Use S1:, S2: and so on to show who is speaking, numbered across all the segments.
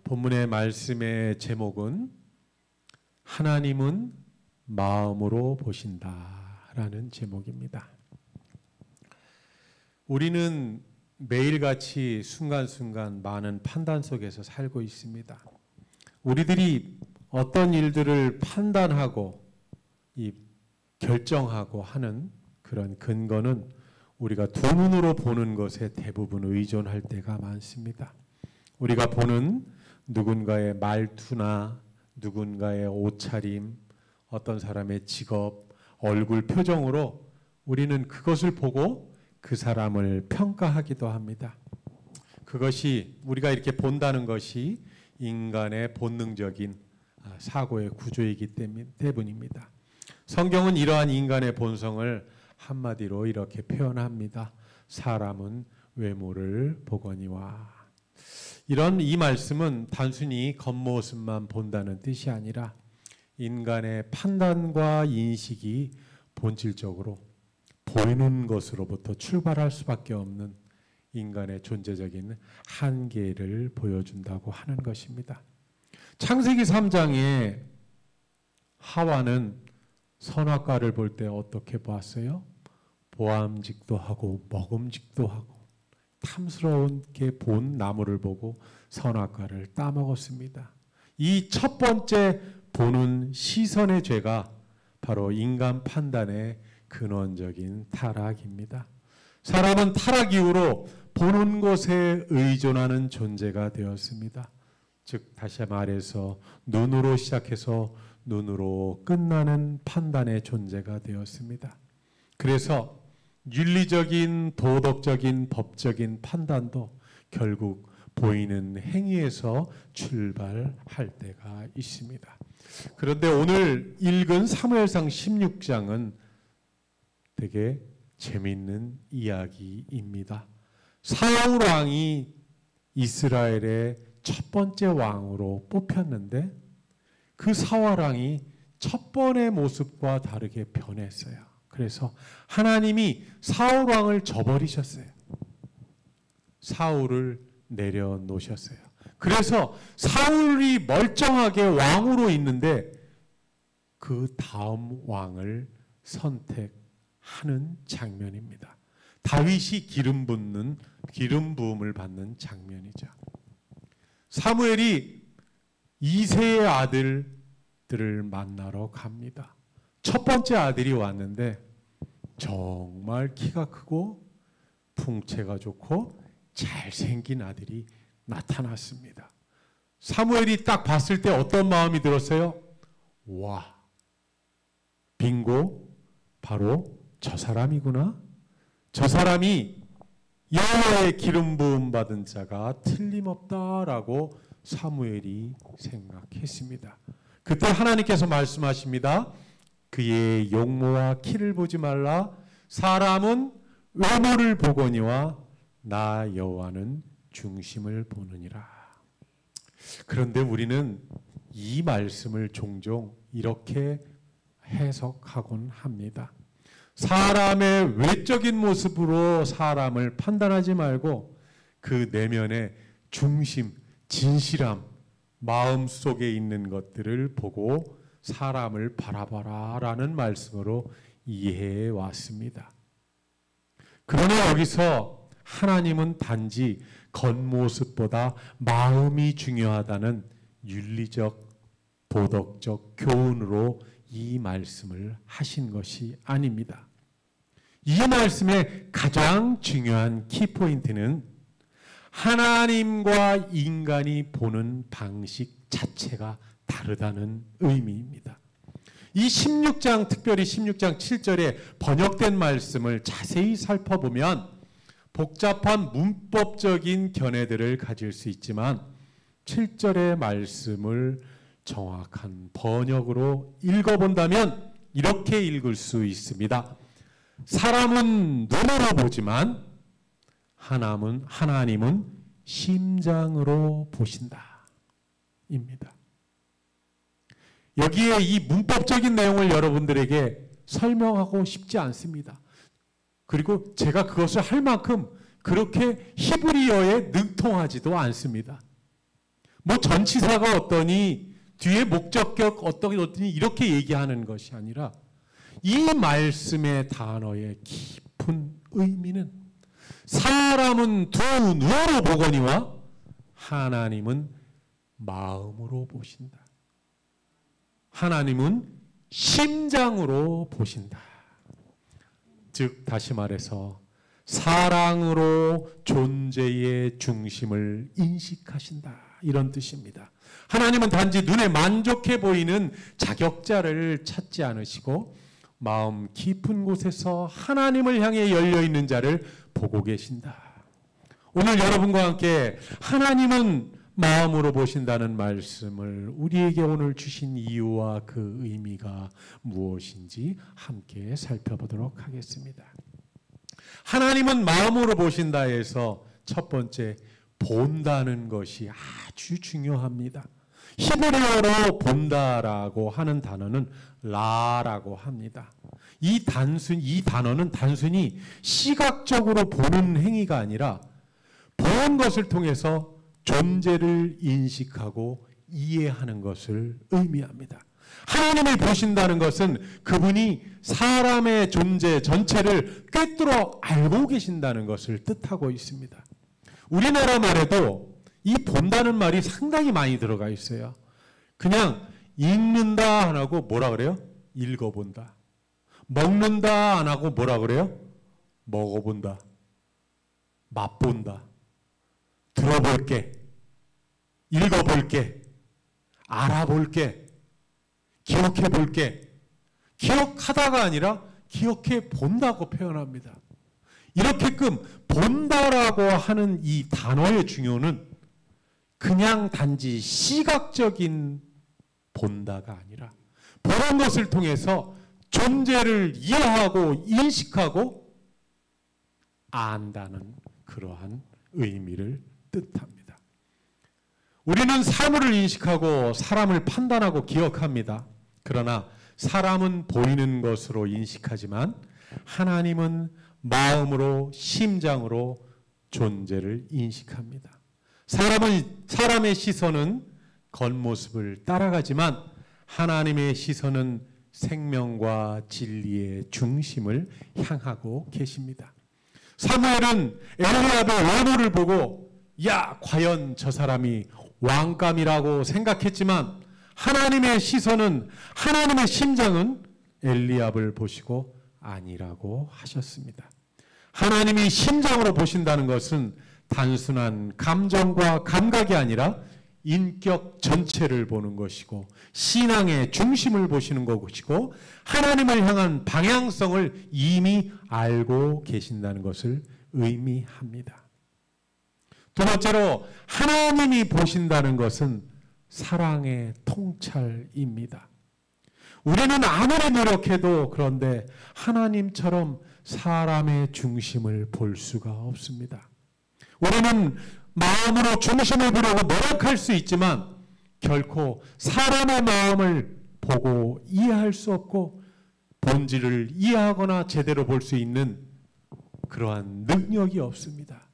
S1: 본문의 말씀의 제목은 하나님은 마음으로 보신다라는 제목입니다. 우리는 매일같이 순간순간 많은 판단 속에서 살고 있습니다. 우리들이 어떤 일들을 판단하고 결정하고 하는 그런 근거는 우리가 두 눈으로 보는 것에 대부분 의존할 때가 많습니다. 우리가 보는 누군가의 말투나 누군가의 옷차림, 어떤 사람의 직업, 얼굴 표정으로 우리는 그것을 보고 그 사람을 평가하기도 합니다. 그것이 우리가 이렇게 본다는 것이 인간의 본능적인 사고의 구조이기 때문입니다. 성경은 이러한 인간의 본성을 한마디로 이렇게 표현합니다. 사람은 외모를 보거니와. 이런 이 말씀은 단순히 겉모습만 본다는 뜻이 아니라 인간의 판단과 인식이 본질적으로 보이는 것으로부터 출발할 수밖에 없는 인간의 존재적인 한계를 보여준다고 하는 것입니다. 창세기 3장에 하와는 선악과를 볼 때 어떻게 보았어요? 보암직도 하고 먹음직도 하고 탐스러운게 본 나무를 보고 선악과를 따먹었습니다. 이 첫 번째 보는 시선의 죄가 바로 인간 판단의 근원적인 타락입니다. 사람은 타락 이후로 보는 것에 의존하는 존재가 되었습니다. 즉 다시 말해서 눈으로 시작해서 눈으로 끝나는 판단의 존재가 되었습니다. 그래서 윤리적인, 도덕적인, 법적인 판단도 결국 보이는 행위에서 출발할 때가 있습니다. 그런데 오늘 읽은 사무엘상 16장은 되게 재미있는 이야기입니다. 사울 왕이 이스라엘의 첫 번째 왕으로 뽑혔는데 그 사울 왕이 첫 번의 모습과 다르게 변했어요. 그래서 하나님이 사울 왕을 저버리셨어요. 사울을 내려놓으셨어요. 그래서 사울이 멀쩡하게 왕으로 있는데 그 다음 왕을 선택하는 장면입니다. 다윗이 기름 부음을 받는 장면이죠. 사무엘이 이새의 아들들을 만나러 갑니다. 첫 번째 아들이 왔는데 정말 키가 크고 풍채가 좋고 잘생긴 아들이 나타났습니다. 사무엘이 딱 봤을 때 어떤 마음이 들었어요? 와, 빙고, 바로 저 사람이구나. 저 사람이 여호와의 기름 부음 받은 자가 틀림없다라고 사무엘이 생각했습니다. 그때 하나님께서 말씀하십니다. 그의 용모와 키를 보지 말라. 사람은 외모를 보거니와 나 여호와는 중심을 보느니라. 그런데 우리는 이 말씀을 종종 이렇게 해석하곤 합니다. 사람의 외적인 모습으로 사람을 판단하지 말고 그 내면의 중심, 진실함, 마음 속에 있는 것들을 보고 사람을 바라봐라 라는 말씀으로 이해해 왔습니다. 그러나 여기서 하나님은 단지 겉모습보다 마음이 중요하다는 윤리적, 도덕적 교훈으로 이 말씀을 하신 것이 아닙니다. 이 말씀의 가장 중요한 키포인트는 하나님과 인간이 보는 방식 자체가 다르다는 의미입니다. 이 16장, 특별히 16장 7절에 번역된 말씀을 자세히 살펴보면 복잡한 문법적인 견해들을 가질 수 있지만 7절의 말씀을 정확한 번역으로 읽어본다면 이렇게 읽을 수 있습니다. 사람은 눈으로 보지만 하나님은 심장으로 보신다. 입니다. 여기에 이 문법적인 내용을 여러분들에게 설명하고 싶지 않습니다. 그리고 제가 그것을 할 만큼 그렇게 히브리어에 능통하지도 않습니다. 뭐 전치사가 어떠니 뒤에 목적격 어떠니 이렇게 얘기하는 것이 아니라 이 말씀의 단어의 깊은 의미는 사람은 두 눈으로 보거니와 하나님은 마음으로 보신다. 하나님은 심장으로 보신다. 즉 다시 말해서 사랑으로 존재의 중심을 인식하신다. 이런 뜻입니다. 하나님은 단지 눈에 만족해 보이는 자격자를 찾지 않으시고 마음 깊은 곳에서 하나님을 향해 열려있는 자를 보고 계신다. 오늘 여러분과 함께 하나님은 마음으로 보신다는 말씀을 우리에게 오늘 주신 이유와 그 의미가 무엇인지 함께 살펴보도록 하겠습니다. 하나님은 마음으로 보신다 해서 첫 번째 본다는 것이 아주 중요합니다. 히브리어로 본다라고 하는 단어는 라라고 합니다. 이 단어는 단순히 시각적으로 보는 행위가 아니라 본 것을 통해서 존재를 인식하고 이해하는 것을 의미합니다. 하나님을 보신다는 것은 그분이 사람의 존재 전체를 꿰뚫어 알고 계신다는 것을 뜻하고 있습니다. 우리나라 말에도 이 본다는 말이 상당히 많이 들어가 있어요. 그냥 읽는다 안 하고 뭐라 그래요? 읽어본다. 먹는다 안 하고 뭐라 그래요? 먹어본다. 맛본다. 들어볼게. 읽어볼게. 알아볼게. 기억해볼게. 기억하다가 아니라 기억해 본다고 표현합니다. 이렇게끔 본다라고 하는 이 단어의 중요는 그냥 단지 시각적인 본다가 아니라 보는 것을 통해서 존재를 이해하고 인식하고 안다는 그러한 의미를 뜻합니다. 우리는 사물을 인식하고 사람을 판단하고 기억합니다. 그러나 사람은 보이는 것으로 인식하지만 하나님은 마음으로 심장으로 존재를 인식합니다. 사람의 시선은 겉모습을 따라가지만 하나님의 시선은 생명과 진리의 중심을 향하고 계십니다. 사무엘은 엘리압의 외모를 보고 야 과연 저 사람이 왕감이라고 생각했지만 하나님의 시선은 하나님의 심장은 엘리압을 보시고 아니라고 하셨습니다. 하나님이 심장으로 보신다는 것은 단순한 감정과 감각이 아니라 인격 전체를 보는 것이고 신앙의 중심을 보시는 것이고 하나님을 향한 방향성을 이미 알고 계신다는 것을 의미합니다. 두 번째로 하나님이 보신다는 것은 사랑의 통찰입니다. 우리는 아무리 노력해도 그런데 하나님처럼 사람의 중심을 볼 수가 없습니다. 우리는 마음으로 중심을 보려고 노력할 수 있지만 결코 사람의 마음을 보고 이해할 수 없고 본질을 이해하거나 제대로 볼 수 있는 그러한 능력이 없습니다.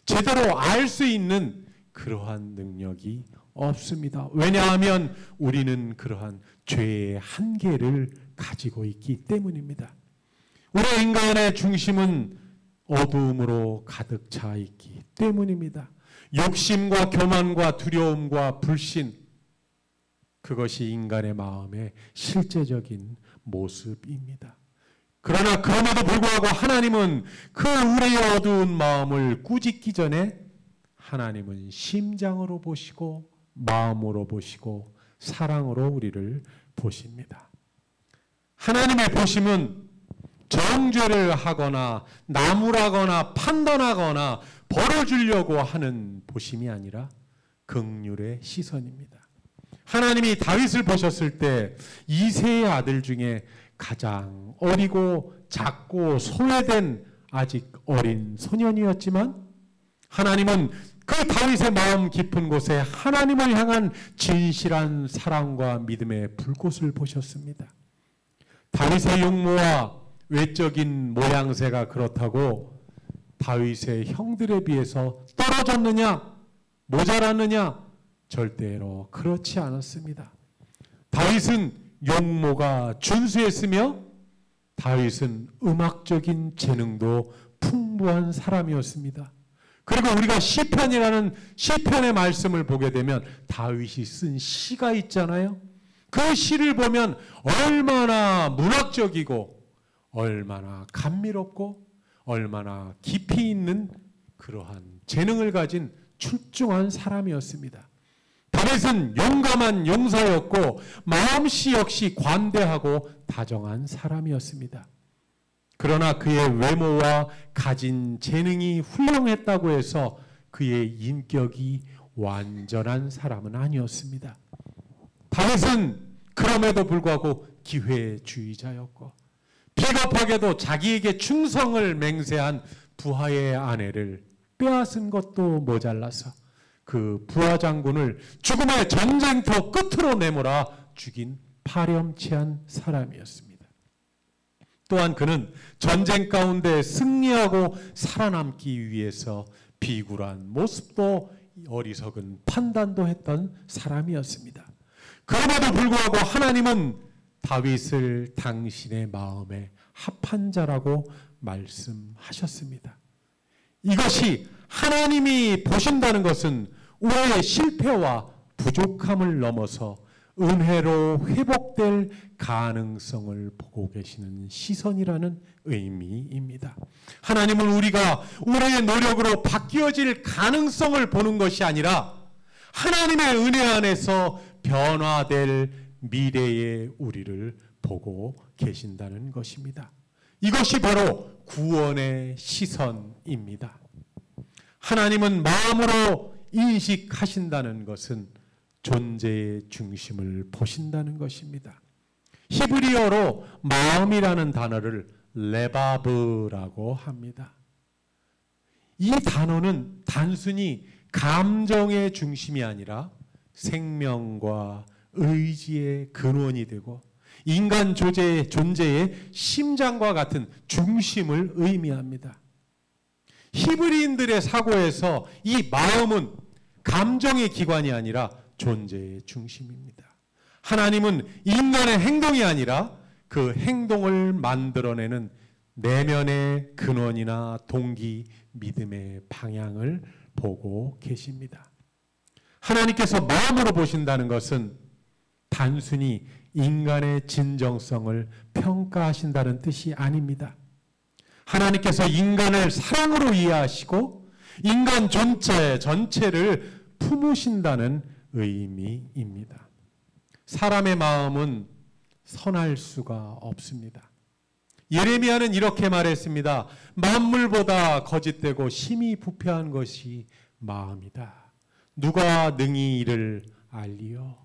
S1: 제대로 알 수 있는 그러한 능력이 없습니다. 왜냐하면 우리는 그러한 죄의 한계를 가지고 있기 때문입니다. 우리 인간의 중심은 어두움으로 가득 차 있기 때문입니다. 욕심과 교만과 두려움과 불신, 그것이 인간의 마음의 실제적인 모습입니다. 그러나 그럼에도 불구하고 하나님은 그 우리의 어두운 마음을 꾸짖기 전에 하나님은 심장으로 보시고 마음으로 보시고 사랑으로 우리를 보십니다. 하나님의 보심은 정죄를 하거나 나무라거나 판단하거나 벌을 주려고 하는 보심이 아니라 긍휼의 시선입니다. 하나님이 다윗을 보셨을 때 이새의 아들 중에 가장 어리고 작고 소외된 아직 어린 소년이었지만 하나님은 그 다윗의 마음 깊은 곳에 하나님을 향한 진실한 사랑과 믿음의 불꽃을 보셨습니다. 다윗의 용모와 외적인 모양새가 그렇다고 다윗의 형들에 비해서 떨어졌느냐, 모자랐느냐, 절대로 그렇지 않았습니다. 다윗은 용모가 준수했으며 다윗은 음악적인 재능도 풍부한 사람이었습니다. 그리고 우리가 시편이라는 시편의 말씀을 보게 되면 다윗이 쓴 시가 있잖아요. 그 시를 보면 얼마나 문학적이고 얼마나 감미롭고 얼마나 깊이 있는 그러한 재능을 가진 출중한 사람이었습니다. 다윗은 용감한 용사였고 마음씨 역시 관대하고 다정한 사람이었습니다. 그러나 그의 외모와 가진 재능이 훌륭했다고 해서 그의 인격이 완전한 사람은 아니었습니다. 다윗은 그럼에도 불구하고 기회주의자였고 비겁하게도 자기에게 충성을 맹세한 부하의 아내를 빼앗은 것도 모자라서 그 부하 장군을 죽음의 전쟁터 끝으로 내몰아 죽인 파렴치한 사람이었습니다. 또한 그는 전쟁 가운데 승리하고 살아남기 위해서 비굴한 모습도 어리석은 판단도 했던 사람이었습니다. 그럼에도 불구하고 하나님은 다윗을 당신의 마음에 합한 자라고 말씀하셨습니다. 이것이 하나님이 보신다는 것은 우리의 실패와 부족함을 넘어서 은혜로 회복될 가능성을 보고 계시는 시선이라는 의미입니다. 하나님은 우리가 우리의 노력으로 바뀌어질 가능성을 보는 것이 아니라 하나님의 은혜 안에서 변화될 미래의 우리를 보고 계신다는 것입니다. 이것이 바로 구원의 시선입니다. 하나님은 마음으로 인식하신다는 것은 존재의 중심을 보신다는 것입니다. 히브리어로 마음이라는 단어를 레바브라고 합니다. 이 단어는 단순히 감정의 중심이 아니라 생명과 의지의 근원이 되고 인간 존재의 심장과 같은 중심을 의미합니다. 히브리인들의 사고에서 이 마음은 감정의 기관이 아니라 존재의 중심입니다. 하나님은 인간의 행동이 아니라 그 행동을 만들어내는 내면의 근원이나 동기, 믿음의 방향을 보고 계십니다. 하나님께서 마음으로 보신다는 것은 단순히 인간의 진정성을 평가하신다는 뜻이 아닙니다. 하나님께서 인간을 사랑으로 이해하시고 인간 전체를 품으신다는 의미입니다. 사람의 마음은 선할 수가 없습니다. 예레미야는 이렇게 말했습니다. 만물보다 거짓되고 심히 부패한 것이 마음이다. 누가 능히 이를 알리요?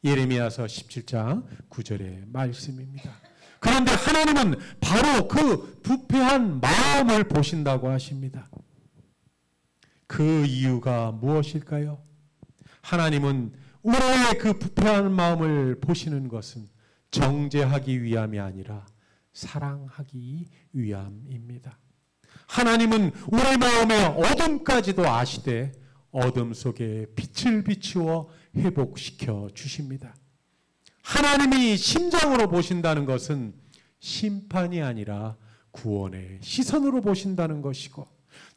S1: 예레미야서 17장 9절의 말씀입니다. 그런데 하나님은 바로 그 부패한 마음을 보신다고 하십니다. 그 이유가 무엇일까요? 하나님은 우리의 그 부패한 마음을 보시는 것은 정죄하기 위함이 아니라 사랑하기 위함입니다. 하나님은 우리 마음의 어둠까지도 아시되 어둠 속에 빛을 비추어 회복시켜 주십니다. 하나님이 심장으로 보신다는 것은 심판이 아니라 구원의 시선으로 보신다는 것이고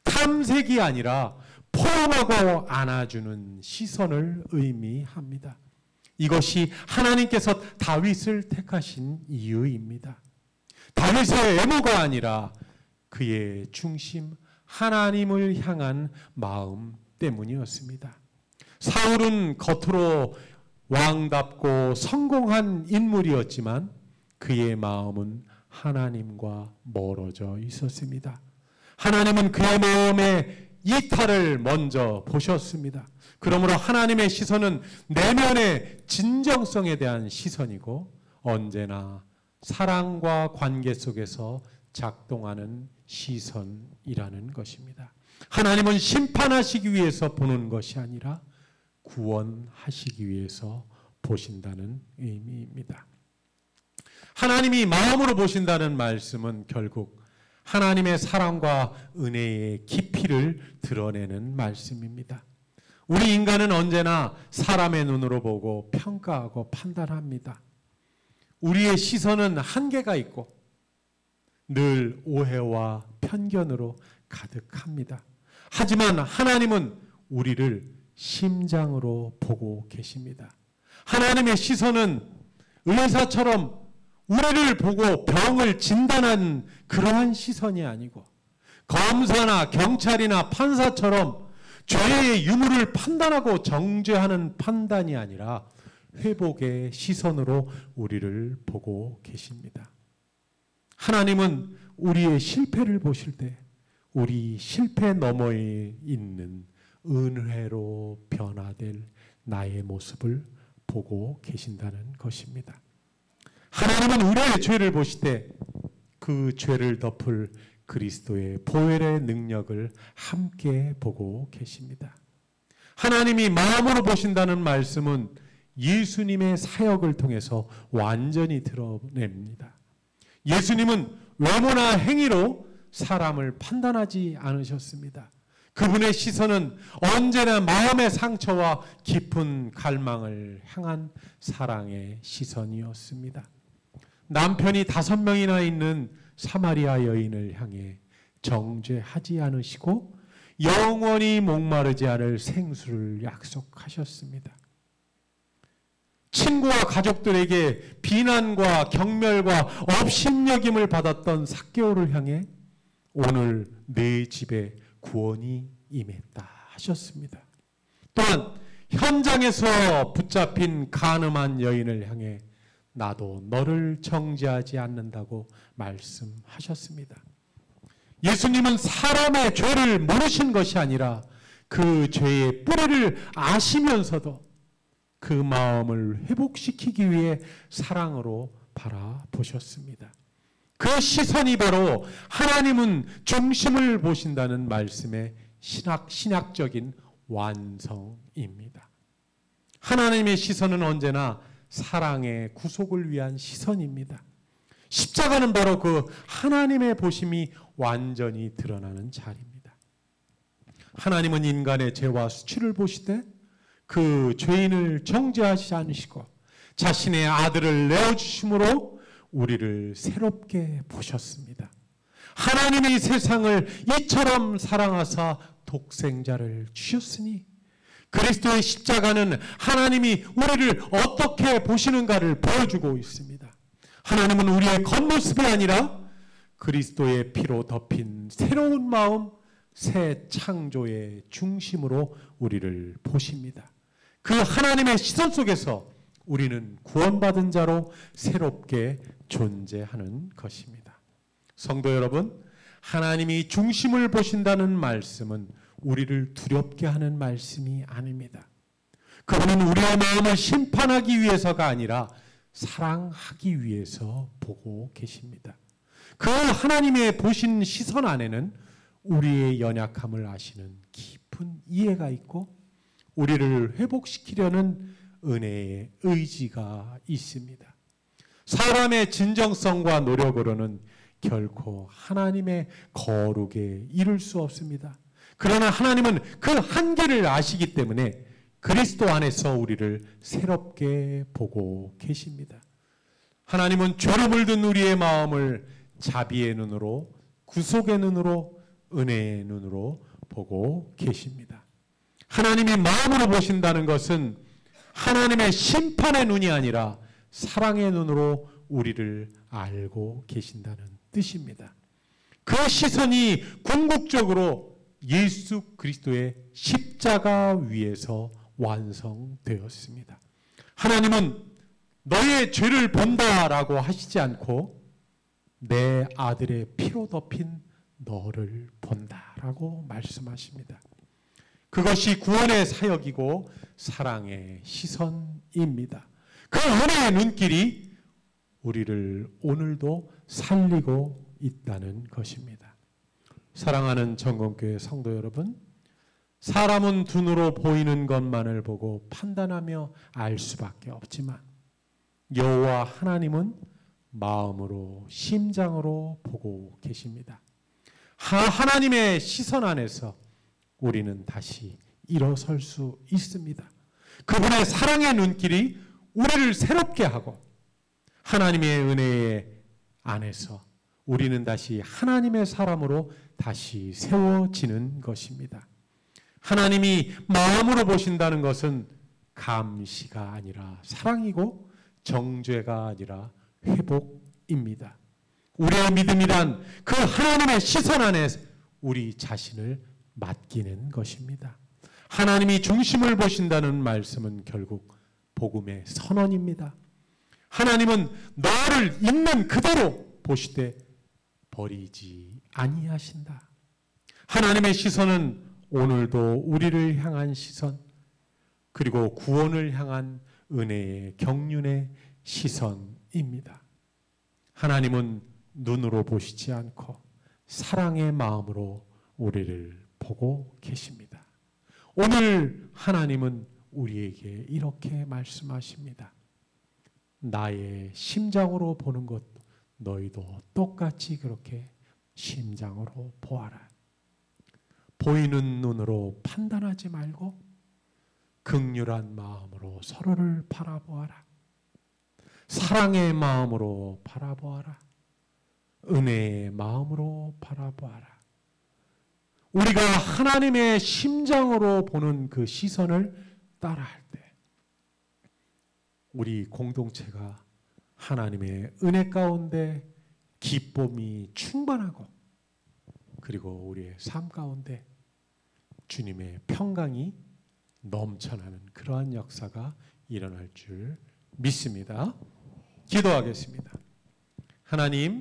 S1: 탐색이 아니라 포용하고 안아주는 시선을 의미합니다. 이것이 하나님께서 다윗을 택하신 이유입니다. 다윗의 애모가 아니라 그의 중심 하나님을 향한 마음 때문이었습니다. 사울은 겉으로 왕답고 성공한 인물이었지만 그의 마음은 하나님과 멀어져 있었습니다. 하나님은 그의 마음의 이탈을 먼저 보셨습니다. 그러므로 하나님의 시선은 내면의 진정성에 대한 시선이고 언제나 사랑과 관계 속에서 작동하는 시선이라는 것입니다. 하나님은 심판하시기 위해서 보는 것이 아니라 구원하시기 위해서 보신다는 의미입니다. 하나님이 마음으로 보신다는 말씀은 결국 하나님의 사랑과 은혜의 깊이를 드러내는 말씀입니다. 우리 인간은 언제나 사람의 눈으로 보고 평가하고 판단합니다. 우리의 시선은 한계가 있고 늘 오해와 편견으로 가득합니다. 하지만 하나님은 우리를 심장으로 보고 계십니다. 하나님의 시선은 의사처럼 우리를 보고 병을 진단한 그러한 시선이 아니고 검사나 경찰이나 판사처럼 죄의 유무를 판단하고 정죄하는 판단이 아니라 회복의 시선으로 우리를 보고 계십니다. 하나님은 우리의 실패를 보실 때 우리 실패 너머에 있는 은혜로 변화될 나의 모습을 보고 계신다는 것입니다. 하나님은 우리의 죄를 보실 때 그 죄를 덮을 그리스도의 보혈의 능력을 함께 보고 계십니다. 하나님이 마음으로 보신다는 말씀은 예수님의 사역을 통해서 완전히 드러냅니다. 예수님은 외모나 행위로 사람을 판단하지 않으셨습니다. 그분의 시선은 언제나 마음의 상처와 깊은 갈망을 향한 사랑의 시선이었습니다. 남편이 5명이나 있는 사마리아 여인을 향해 정죄하지 않으시고 영원히 목마르지 않을 생수를 약속하셨습니다. 친구와 가족들에게 비난과 경멸과 업신여김을 받았던 삭개오를 향해 오늘 내 집에 구원이 임했다 하셨습니다. 또한 현장에서 붙잡힌 간음한 여인을 향해 나도 너를 정죄하지 않는다고 말씀하셨습니다. 예수님은 사람의 죄를 모르신 것이 아니라 그 죄의 뿌리를 아시면서도 그 마음을 회복시키기 위해 사랑으로 바라보셨습니다. 그 시선이 바로 하나님은 중심을 보신다는 말씀의 신학적인 완성입니다. 하나님의 시선은 언제나 사랑의 구속을 위한 시선입니다. 십자가는 바로 그 하나님의 보심이 완전히 드러나는 자리입니다. 하나님은 인간의 죄와 수치를 보시되 그 죄인을 정죄하지 않으시고 자신의 아들을 내어주심으로 우리를 새롭게 보셨습니다. 하나님이 세상을 이처럼 사랑하사 독생자를 주셨으니 그리스도의 십자가는 하나님이 우리를 어떻게 보시는가를 보여주고 있습니다. 하나님은 우리의 겉모습이 아니라 그리스도의 피로 덮인 새로운 마음, 새 창조의 중심으로 우리를 보십니다. 그 하나님의 시선 속에서 우리는 구원받은 자로 새롭게 존재하는 것입니다. 성도 여러분, 하나님이 중심을 보신다는 말씀은 우리를 두렵게 하는 말씀이 아닙니다. 그분은 우리의 마음을 심판하기 위해서가 아니라 사랑하기 위해서 보고 계십니다. 그 하나님의 보신 시선 안에는 우리의 연약함을 아시는 깊은 이해가 있고 우리를 회복시키려는 은혜의 의지가 있습니다. 사람의 진정성과 노력으로는 결코 하나님의 거룩에 이를 수 없습니다. 그러나 하나님은 그 한계를 아시기 때문에 그리스도 안에서 우리를 새롭게 보고 계십니다. 하나님은 죄로 물든 우리의 마음을 자비의 눈으로, 구속의 눈으로, 은혜의 눈으로 보고 계십니다. 하나님이 마음으로 보신다는 것은 하나님의 심판의 눈이 아니라 사랑의 눈으로 우리를 알고 계신다는 뜻입니다. 그 시선이 궁극적으로 예수 그리스도의 십자가 위에서 완성되었습니다. 하나님은 너의 죄를 본다라고 하시지 않고 내 아들의 피로 덮인 너를 본다라고 말씀하십니다. 그것이 구원의 사역이고 사랑의 시선입니다. 그 은혜의 눈길이 우리를 오늘도 살리고 있다는 것입니다. 사랑하는 정건교회 성도 여러분, 사람은 눈으로 보이는 것만을 보고 판단하며 알 수밖에 없지만 여호와 하나님은 마음으로 심장으로 보고 계십니다. 하나님의 시선 안에서 우리는 다시 일어설 수 있습니다. 그분의 사랑의 눈길이 우리를 새롭게 하고 하나님의 은혜 안에서 우리는 다시 하나님의 사람으로 다시 세워지는 것입니다. 하나님이 마음으로 보신다는 것은 감시가 아니라 사랑이고 정죄가 아니라 회복입니다. 우리의 믿음이란 그 하나님의 시선 안에 우리 자신을 맡기는 것입니다. 하나님이 중심을 보신다는 말씀은 결국 복음의 선언입니다. 하나님은 너를 있는 그대로 보시되 버리지 아니하신다. 하나님의 시선은 오늘도 우리를 향한 시선, 그리고 구원을 향한 은혜의 경륜의 시선입니다. 하나님은 눈으로 보시지 않고 사랑의 마음으로 우리를 보고 계십니다. 오늘 하나님은 우리에게 이렇게 말씀하십니다. 나의 심장으로 보는 것 너희도 똑같이 그렇게 심장으로 보아라. 보이는 눈으로 판단하지 말고 긍휼한 마음으로 서로를 바라보아라. 사랑의 마음으로 바라보아라. 은혜의 마음으로 바라보아라. 우리가 하나님의 심장으로 보는 그 시선을 따라할 때 우리 공동체가 하나님의 은혜 가운데 기쁨이 충만하고 그리고 우리의 삶 가운데 주님의 평강이 넘쳐나는 그러한 역사가 일어날 줄 믿습니다. 기도하겠습니다. 하나님,